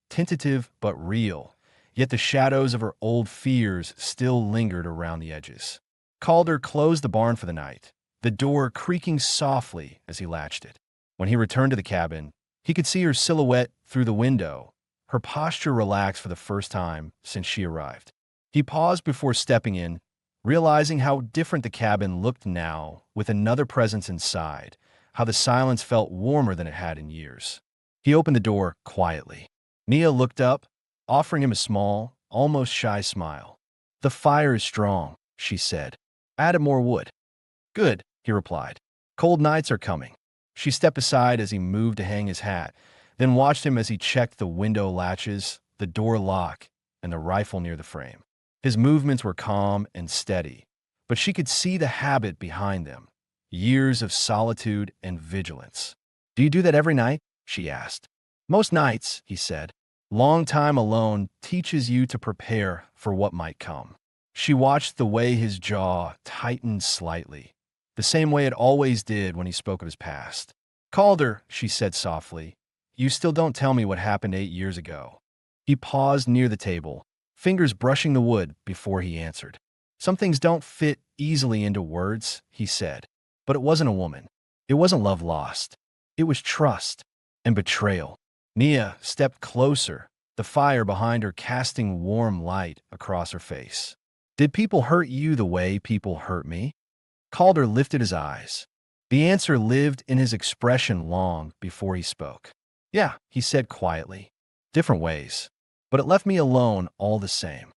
tentative but real, yet the shadows of her old fears still lingered around the edges. Calder closed the barn for the night, the door creaking softly as he latched it. When he returned to the cabin, he could see her silhouette through the window, her posture relaxed for the first time since she arrived. He paused before stepping in, realizing how different the cabin looked now with another presence inside, how the silence felt warmer than it had in years. He opened the door quietly. Nia looked up, offering him a small, almost shy smile. "The fire is strong," she said. "I added more wood." "Good," he replied. "Cold nights are coming." She stepped aside as he moved to hang his hat, then watched him as he checked the window latches, the door lock, and the rifle near the frame. His movements were calm and steady, but she could see the habit behind them, years of solitude and vigilance. "Do you do that every night?" she asked. "Most nights," he said. "Long time alone teaches you to prepare for what might come." She watched the way his jaw tightened slightly, the same way it always did when he spoke of his past. "Calder," she said softly, "you still don't tell me what happened 8 years ago." He paused near the table, fingers brushing the wood before he answered. "Some things don't fit easily into words," he said. "But it wasn't a woman. It wasn't love lost. It was trust and betrayal." Nia stepped closer, the fire behind her casting warm light across her face. "Did people hurt you the way people hurt me?" Calder lifted his eyes. The answer lived in his expression long before he spoke. "Yeah," he said quietly. "Different ways. But it left me alone all the same."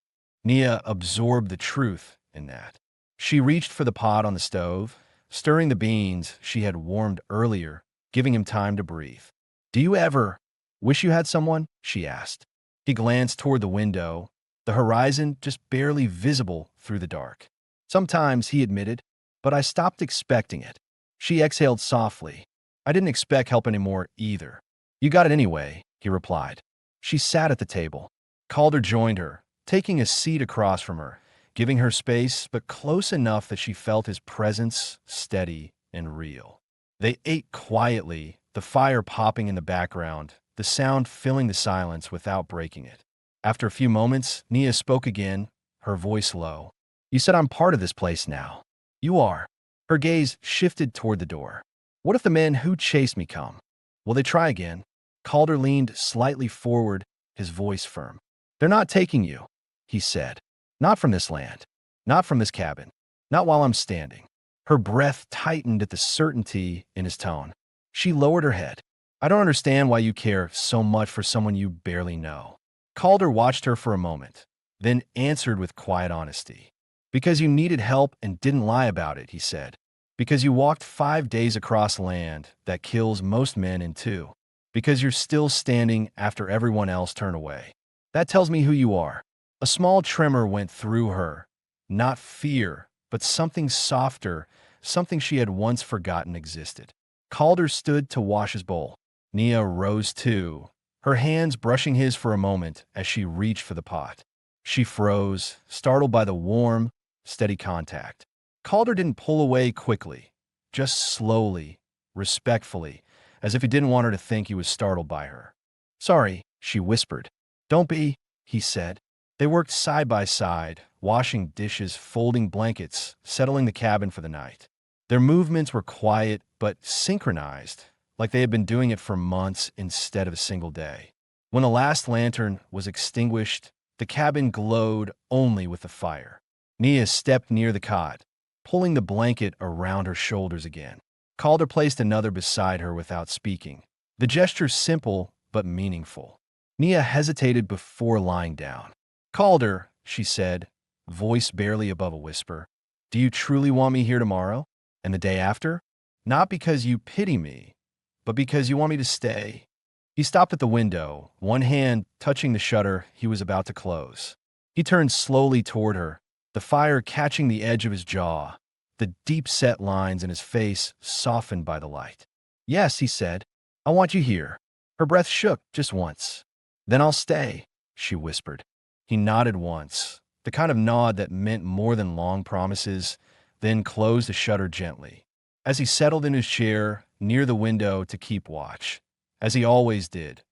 Nia absorbed the truth in that. She reached for the pot on the stove, stirring the beans she had warmed earlier, giving him time to breathe. "Do you ever wish you had someone?" she asked. He glanced toward the window, the horizon just barely visible through the dark. "Sometimes," he admitted, "but I stopped expecting it." She exhaled softly. "I didn't expect help anymore either." "You got it anyway," he replied. She sat at the table. Calder joined her, taking a seat across from her, giving her space, but close enough that she felt his presence steady and real. They ate quietly, the fire popping in the background, the sound filling the silence without breaking it. After a few moments, Nia spoke again, her voice low. "You said I'm part of this place now." "You are." Her gaze shifted toward the door. "What if the men who chased me come? Will they try again?" Calder leaned slightly forward, his voice firm. "They're not taking you," he said. "Not from this land. Not from this cabin. Not while I'm standing." Her breath tightened at the certainty in his tone. She lowered her head. "I don't understand why you care so much for someone you barely know." Calder watched her for a moment, then answered with quiet honesty. "Because you needed help and didn't lie about it," he said. "Because you walked 5 days across land that kills most men in 2. Because you're still standing after everyone else turned away. That tells me who you are." A small tremor went through her. Not fear, but something softer, something she had once forgotten existed. Calder stood to wash his bowl. Nia rose too, her hands brushing his for a moment as she reached for the pot. She froze, startled by the warm, steady contact. Calder didn't pull away quickly, just slowly, respectfully, as if he didn't want her to think he was startled by her. "Sorry," she whispered. "Don't be," he said. They worked side by side, washing dishes, folding blankets, settling the cabin for the night. Their movements were quiet but synchronized, like they had been doing it for months instead of a single day. When the last lantern was extinguished, the cabin glowed only with the fire. Nia stepped near the cot, pulling the blanket around her shoulders again. Calder placed another beside her without speaking. The gesture simple but meaningful. Nia hesitated before lying down. "Calder," she said, voice barely above a whisper, "do you truly want me here tomorrow? And the day after? Not because you pity me, but because you want me to stay." He stopped at the window, one hand touching the shutter he was about to close. He turned slowly toward her, the fire catching the edge of his jaw, the deep-set lines in his face softened by the light. "Yes," he said, "I want you here." Her breath shook just once. "Then I'll stay," she whispered. He nodded once, the kind of nod that meant more than long promises, then closed the shutter gently. As he settled in his chair near the window to keep watch, as he always did,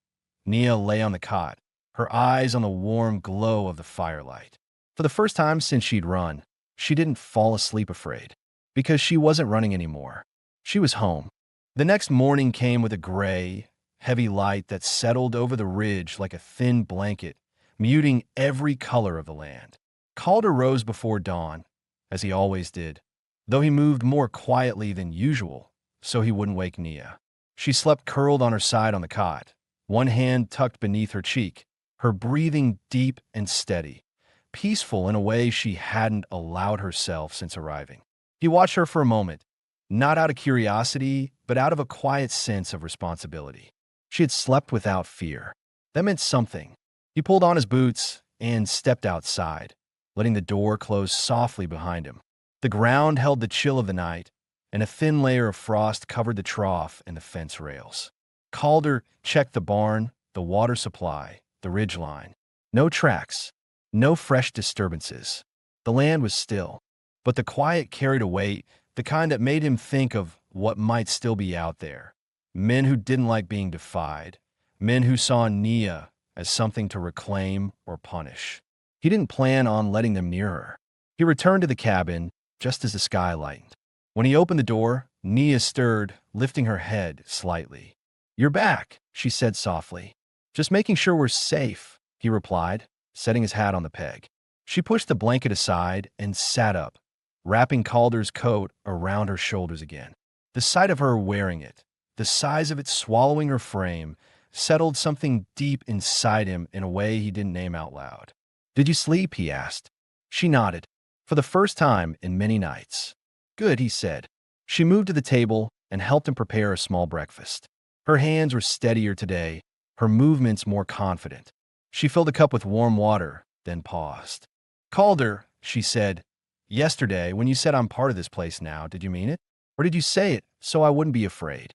Nia lay on the cot, her eyes on the warm glow of the firelight. For the first time since she'd run, she didn't fall asleep afraid, because she wasn't running anymore. She was home. The next morning came with a gray, heavy light that settled over the ridge like a thin blanket, muting every color of the land. Calder rose before dawn, as he always did, though he moved more quietly than usual, so he wouldn't wake Nia. She slept curled on her side on the cot, one hand tucked beneath her cheek, her breathing deep and steady, peaceful in a way she hadn't allowed herself since arriving. He watched her for a moment, not out of curiosity, but out of a quiet sense of responsibility. She had slept without fear. That meant something. He pulled on his boots and stepped outside, letting the door close softly behind him. The ground held the chill of the night, and a thin layer of frost covered the trough and the fence rails. Calder checked the barn, the water supply, the ridgeline. No tracks, no fresh disturbances. The land was still, but the quiet carried a weight, the kind that made him think of what might still be out there. Men who didn't like being defied, men who saw Nia as something to reclaim or punish. He didn't plan on letting them near her. He returned to the cabin just as the sky lightened. When he opened the door, Nia stirred, lifting her head slightly. "You're back," she said softly. "Just making sure we're safe," he replied, setting his hat on the peg. She pushed the blanket aside and sat up, wrapping Calder's coat around her shoulders again. The sight of her wearing it, the size of it swallowing her frame, settled something deep inside him in a way he didn't name out loud. Did you sleep? He asked. She nodded, for the first time in many nights. Good, he said. She moved to the table and helped him prepare a small breakfast. Her hands were steadier today, her movements more confident. She filled a cup with warm water, then paused. Calder, she said, yesterday, when you said I'm part of this place now, did you mean it? Or did you say it so I wouldn't be afraid?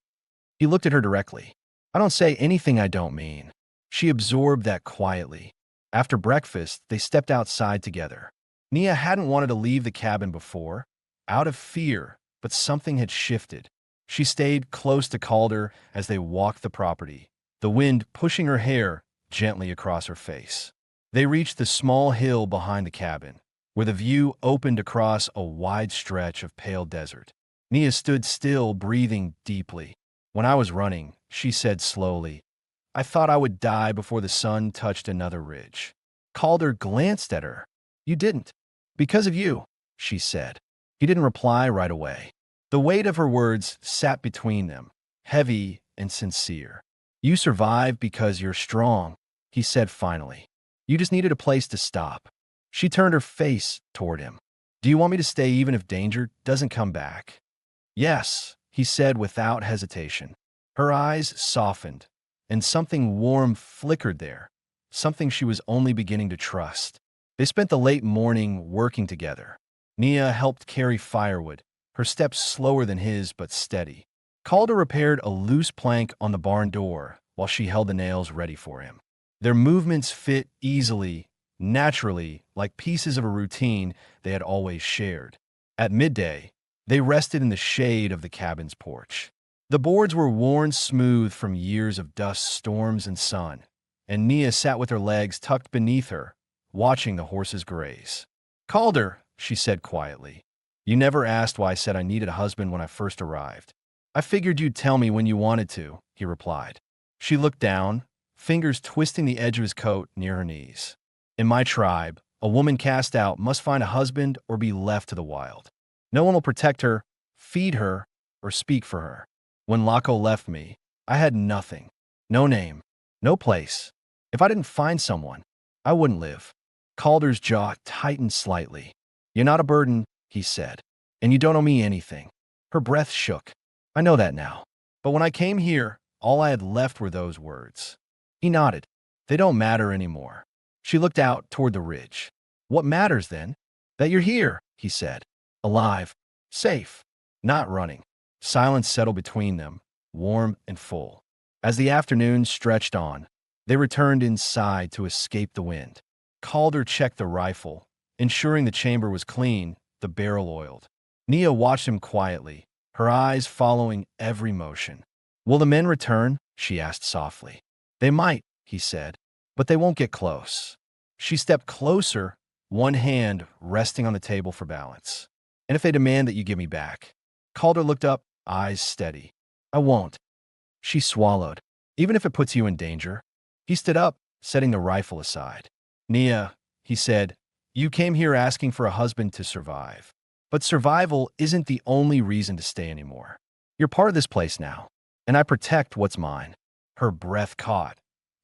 He looked at her directly. I don't say anything I don't mean. She absorbed that quietly. After breakfast, they stepped outside together. Nia hadn't wanted to leave the cabin before, out of fear, but something had shifted. She stayed close to Calder as they walked the property, the wind pushing her hair gently across her face. They reached the small hill behind the cabin, where the view opened across a wide stretch of pale desert. Nia stood still, breathing deeply. When I was running, she said slowly, I thought I would die before the sun touched another ridge. Calder glanced at her. You didn't. Because of you, she said. He didn't reply right away. The weight of her words sat between them, heavy and sincere. You survived because you're strong, he said finally. You just needed a place to stop. She turned her face toward him. Do you want me to stay even if danger doesn't come back? Yes, he said without hesitation. Her eyes softened, and something warm flickered there, something she was only beginning to trust. They spent the late morning working together. Nia helped carry firewood, her steps slower than his but steady. Calder repaired a loose plank on the barn door while she held the nails ready for him. Their movements fit easily, naturally, like pieces of a routine they had always shared. At midday, they rested in the shade of the cabin's porch. The boards were worn smooth from years of dust, storms, and sun, and Nia sat with her legs tucked beneath her, watching the horses graze. Calder, she said quietly, you never asked why I said I needed a husband when I first arrived. I figured you'd tell me when you wanted to, he replied. She looked down, fingers twisting the edge of his coat near her knees. In my tribe, a woman cast out must find a husband or be left to the wild. No one will protect her, feed her, or speak for her. When Laco left me, I had nothing. No name, no place. If I didn't find someone, I wouldn't live. Calder's jaw tightened slightly. You're not a burden, he said, and you don't owe me anything. Her breath shook. I know that now. But when I came here, all I had left were those words. He nodded. They don't matter anymore. She looked out toward the ridge. What matters then? That you're here, he said. Alive, safe, not running. Silence settled between them, warm and full. As the afternoon stretched on, they returned inside to escape the wind. Calder checked the rifle, ensuring the chamber was clean, the barrel oiled. Nia watched him quietly, her eyes following every motion. Will the men return? She asked softly. They might, he said, but they won't get close. She stepped closer, one hand resting on the table for balance. And if they demand that you give me back? Calder looked up, eyes steady. I won't. She swallowed. Even if it puts you in danger. He stood up, setting the rifle aside. Nia, he said, you came here asking for a husband to survive. But survival isn't the only reason to stay anymore. You're part of this place now, and I protect what's mine. Her breath caught.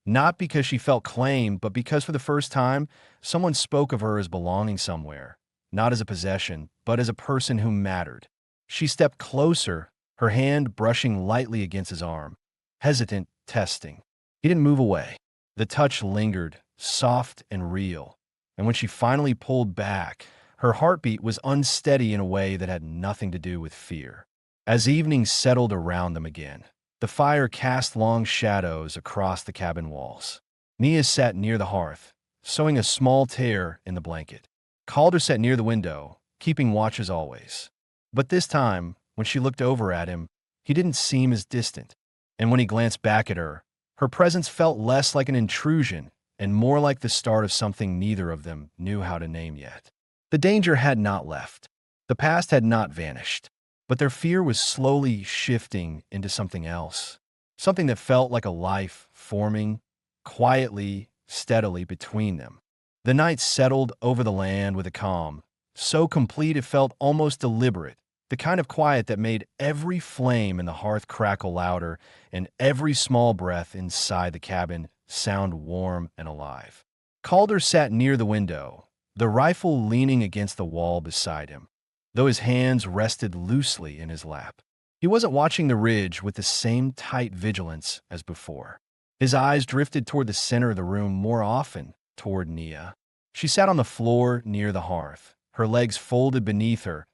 Not because she felt claimed, but because for the first time, someone spoke of her as belonging somewhere. Not as a possession, but as a person who mattered. She stepped closer, her hand brushing lightly against his arm. Hesitant, testing. He didn't move away. The touch lingered, soft and real. And when she finally pulled back, her heartbeat was unsteady in a way that had nothing to do with fear. As evening settled around them again, the fire cast long shadows across the cabin walls. Nia sat near the hearth, sewing a small tear in the blanket. Calder sat near the window, keeping watch as always. But this time, when she looked over at him, he didn't seem as distant. And when he glanced back at her, her presence felt less like an intrusion and more like the start of something neither of them knew how to name yet. The danger had not left. The past had not vanished. But their fear was slowly shifting into something else. Something that felt like a life forming, quietly, steadily between them. The night settled over the land with a calm, so complete it felt almost deliberate, the kind of quiet that made every flame in the hearth crackle louder and every small breath inside the cabin sound warm and alive. Calder sat near the window, the rifle leaning against the wall beside him, though his hands rested loosely in his lap. He wasn't watching the ridge with the same tight vigilance as before. His eyes drifted toward the center of the room, more often toward Nia. She sat on the floor near the hearth, her legs folded beneath her,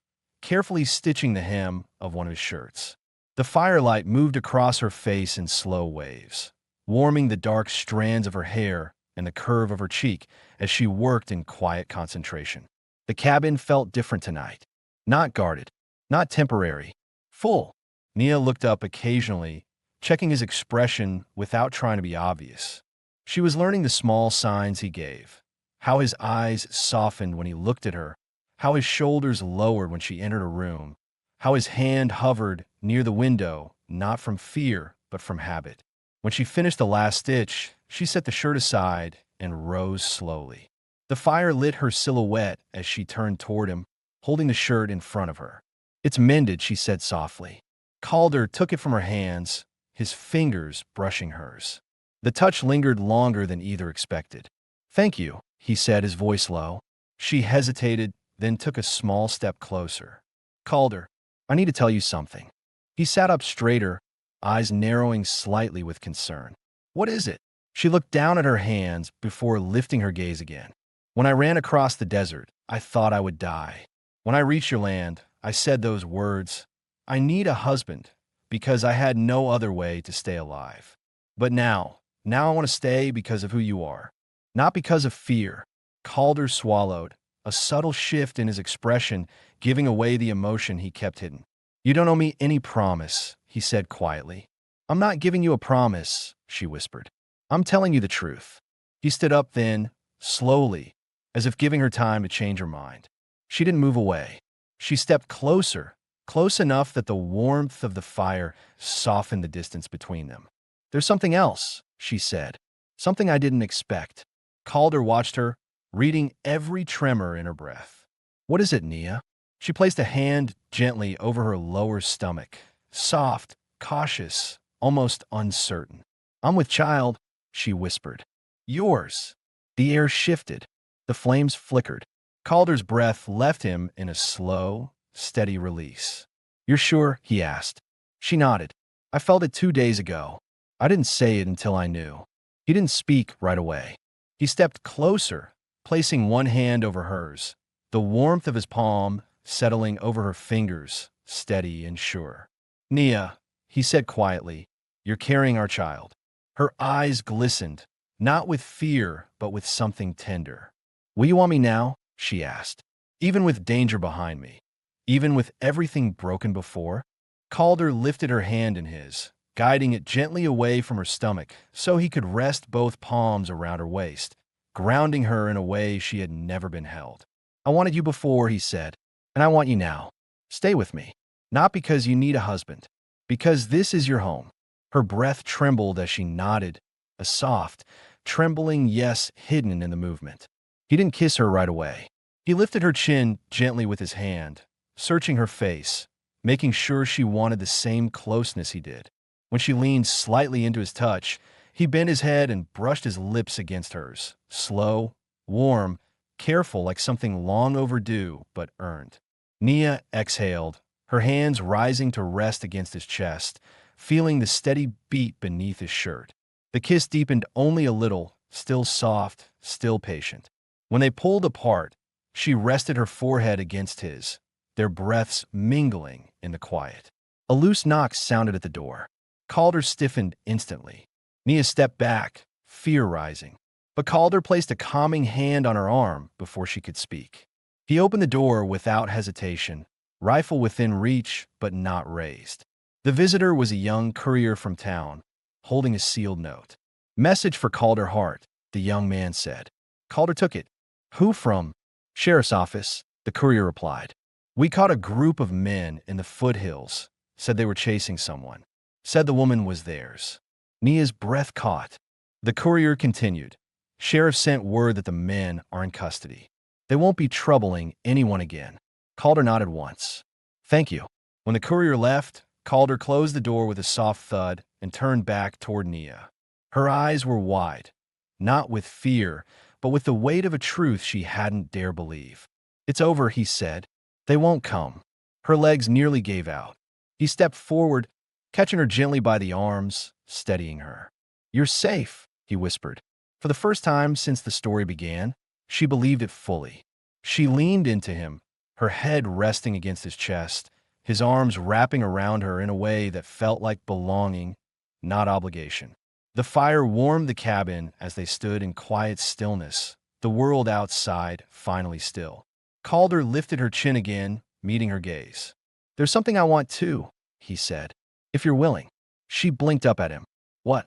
carefully stitching the hem of one of his shirts. The firelight moved across her face in slow waves, warming the dark strands of her hair and the curve of her cheek as she worked in quiet concentration. The cabin felt different tonight. Not guarded, not temporary, full. Nia looked up occasionally, checking his expression without trying to be obvious. She was learning the small signs he gave, how his eyes softened when he looked at her, how his shoulders lowered when she entered a room, how his hand hovered near the window, not from fear, but from habit. When she finished the last stitch, she set the shirt aside and rose slowly. The fire lit her silhouette as she turned toward him, holding the shirt in front of her. "It's mended," she said softly. Calder took it from her hands, his fingers brushing hers. The touch lingered longer than either expected. "Thank you," he said, his voice low. She hesitated, then took a small step closer. "Calder, I need to tell you something." He sat up straighter, eyes narrowing slightly with concern. "What is it?" She looked down at her hands before lifting her gaze again. "When I ran across the desert, I thought I would die. When I reached your land, I said those words, 'I need a husband,' because I had no other way to stay alive. But now I want to stay because of who you are, not because of fear." Calder swallowed, a subtle shift in his expression giving away the emotion he kept hidden. "You don't owe me any promise," he said quietly. "I'm not giving you a promise," she whispered. "I'm telling you the truth." He stood up then, slowly, as if giving her time to change her mind. She didn't move away. She stepped closer, close enough that the warmth of the fire softened the distance between them. "There's something else," she said. "Something I didn't expect." Calder watched her, reading every tremor in her breath. "What is it, Nia?" She placed a hand gently over her lower stomach, soft, cautious, almost uncertain. "I'm with child," she whispered. "Yours." The air shifted. The flames flickered. Calder's breath left him in a slow, steady release. "You're sure?" he asked. She nodded. "I felt it 2 days ago. I didn't say it until I knew." He didn't speak right away. He stepped closer, placing one hand over hers, the warmth of his palm settling over her fingers, steady and sure. "Nia," he said quietly, "you're carrying our child." Her eyes glistened, not with fear, but with something tender. "Will you want me now?" she asked. "Even with danger behind me? Even with everything broken before?" Calder lifted her hand in his, guiding it gently away from her stomach so he could rest both palms around her waist, grounding her in a way she had never been held. "I wanted you before," he said, "and I want you now. Stay with me. Not because you need a husband, because this is your home." Her breath trembled as she nodded, a soft, trembling yes hidden in the movement. He didn't kiss her right away. He lifted her chin gently with his hand, searching her face, making sure she wanted the same closeness he did. When she leaned slightly into his touch, he bent his head and brushed his lips against hers, slow, warm, careful, like something long overdue but earned. Nia exhaled, her hands rising to rest against his chest, feeling the steady beat beneath his shirt. The kiss deepened only a little, still soft, still patient. When they pulled apart, she rested her forehead against his, their breaths mingling in the quiet. A loose knock sounded at the door. Calder stiffened instantly. Nia stepped back, fear rising. But Calder placed a calming hand on her arm before she could speak. He opened the door without hesitation, rifle within reach but not raised. The visitor was a young courier from town, holding a sealed note. "Message for Calder Hart," the young man said. Calder took it. "Who from?" "Sheriff's office," the courier replied. "We caught a group of men in the foothills. Said they were chasing someone. Said the woman was theirs." Nia's breath caught. The courier continued. "Sheriff sent word that the men are in custody. They won't be troubling anyone again." Calder nodded once. "Thank you." When the courier left, Calder closed the door with a soft thud and turned back toward Nia. Her eyes were wide, not with fear, but with the weight of a truth she hadn't dare believe. "It's over," he said. "They won't come." Her legs nearly gave out. He stepped forward, catching her gently by the arms, steadying her. "You're safe," he whispered. For the first time since the story began, she believed it fully. She leaned into him, her head resting against his chest, his arms wrapping around her in a way that felt like belonging, not obligation. The fire warmed the cabin as they stood in quiet stillness, the world outside finally still. Calder lifted her chin again, meeting her gaze. "There's something I want too," he said, "if you're willing." She blinked up at him. "What?"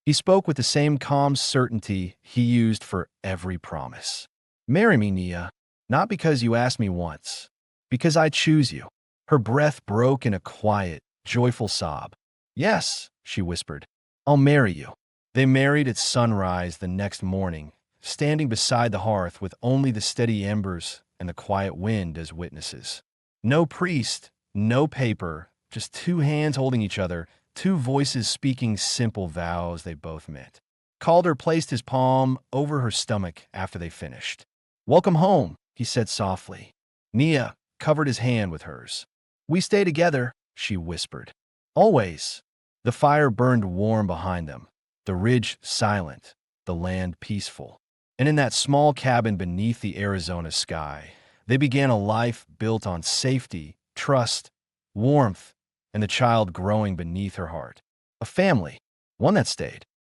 He spoke with the same calm certainty he used for every promise. "Marry me, Nia, not because you asked me once, because I choose you." Her breath broke in a quiet, joyful sob. "Yes," she whispered, "I'll marry you." They married at sunrise the next morning, standing beside the hearth with only the steady embers and the quiet wind as witnesses. No priest, no paper, just two hands holding each other, two voices speaking simple vows they both meant. Calder placed his palm over her stomach after they finished. "Welcome home," he said softly. Nia covered his hand with hers. "We stay together," she whispered. "Always." The fire burned warm behind them, the ridge silent, the land peaceful. And in that small cabin beneath the Arizona sky, they began a life built on safety, trust, warmth, and the child growing beneath her heart. A family, one that stayed.